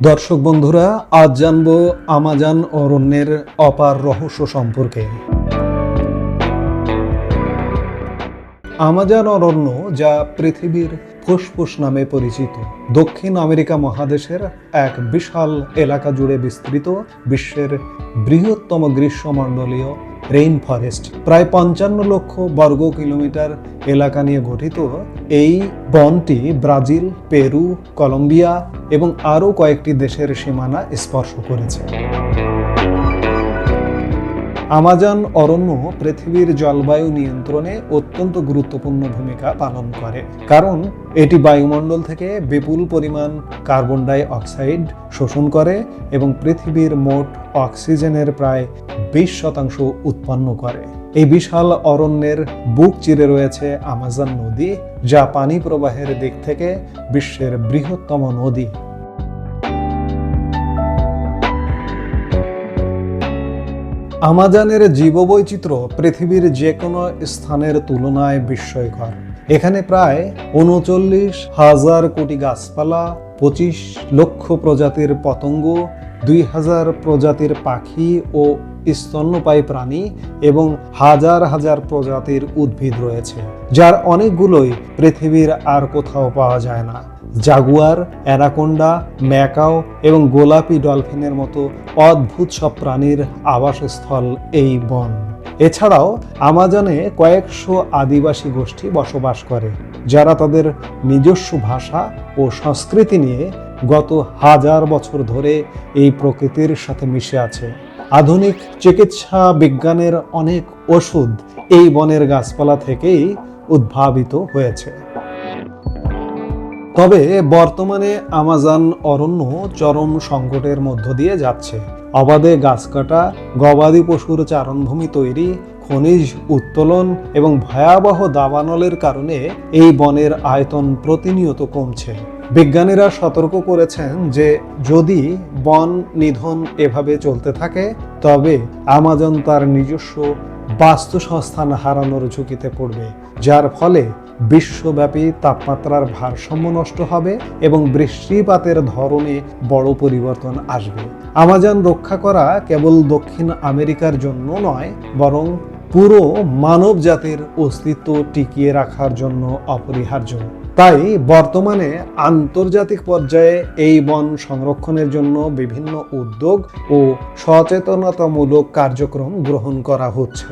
দর্শক বন্ধুরা, আজ জানবো আমাজন অরণ্যের অপার রহস্য সম্পর্কে। আমাজন অরণ্য, যা পৃথিবীর ফুসফুস নামে পরিচিত, দক্ষিণ আমেরিকা মহাদেশের এক বিশাল এলাকা জুড়ে বিস্তৃত বিশ্বের বৃহত্তম গ্রীষ্মমণ্ডলীয় রেইন ফরেস্ট। প্রায় 55 লক্ষ বর্গ কিলোমিটার এলাকা নিয়ে গঠিত এই বনটি ব্রাজিল, পেরু, কলম্বিয়া এবং আরও কয়েকটি দেশের সীমানা স্পর্শ করেছে। আমাজন অরণ্য পৃথিবীর জলবায়ু নিয়ন্ত্রণে অত্যন্ত গুরুত্বপূর্ণ ভূমিকা পালন করে, কারণ এটি বায়ুমণ্ডল থেকে বিপুল পরিমাণ কার্বন ডাই অক্সাইড শোষণ করে এবং পৃথিবীর মোট অক্সিজেনের প্রায় 20% উৎপন্ন করে। এই বিশাল অরণ্যের বুক চিরে রয়েছে আমাজন নদী, যা পানি প্রবাহের দিক থেকে বিশ্বের বৃহত্তম নদী। আমাজনের জীববৈচিত্র্য পৃথিবীর যে কোনো স্থানের তুলনায় বিস্ময়কর। এখানে প্রায় 39,000 কোটি গাছপালা, 25 লক্ষ প্রজাতির পতঙ্গ, 2,000 প্রজাতির পাখি ও স্তন্যপায়ী প্রাণী এবং হাজার হাজার প্রজাতির উদ্ভিদ রয়েছে, যার অনেকগুলোই পৃথিবীর আর কোথাও পাওয়া যায় না। জাগুয়ার, অ্যানাকোন্ডা, ম্যাকাও এবং গোলাপি ডলফিনের মতো অদ্ভুত সব প্রাণীর আবাসস্থল এই বন। এছাড়াও আমাজনে কয়েকশো আদিবাসী গোষ্ঠী বসবাস করে, যারা তাদের নিজস্ব ভাষা ও সংস্কৃতি নিয়ে গত হাজার বছর ধরে এই প্রকৃতির সাথে মিশে আছে। আধুনিক চিকিৎসা বিজ্ঞানের অনেক ওষুধ এই বনের গাছপালা থেকেই উদ্ভাবিত হয়েছে। তবে বর্তমানে আমাজন অরণ্য চরম সংকটের মধ্য দিয়ে যাচ্ছে। অবাধে গাছ কাটা, গবাদি পশুর চারণভূমি তৈরি, খনিজ উত্তোলন এবং ভয়াবহ দাবানলের কারণে এই বনের আয়তন প্রতিনিয়ত কমছে। বিজ্ঞানীরা সতর্ক করেছেন যে যদি বন নিধন এভাবে চলতে থাকে, তবে আমাজন তার নিজস্ব বাস্তুসংস্থান হারানোর ঝুঁকিতে পড়বে, যার ফলে বিশ্বব্যাপী তাপমাত্রার ভারসাম্য নষ্ট হবে এবং বৃষ্টিপাতের ধরনে বড় পরিবর্তন আসবে। আমাজন রক্ষা করা কেবল দক্ষিণ আমেরিকার জন্য নয়, বরং পুরো মানব জাতির অস্তিত্ব টিকিয়ে রাখার জন্য অপরিহার্য। তাই বর্তমানে আন্তর্জাতিক পর্যায়ে এই বন সংরক্ষণের জন্য বিভিন্ন উদ্যোগ ও সচেতনতামূলক কার্যক্রম গ্রহণ করা হচ্ছে।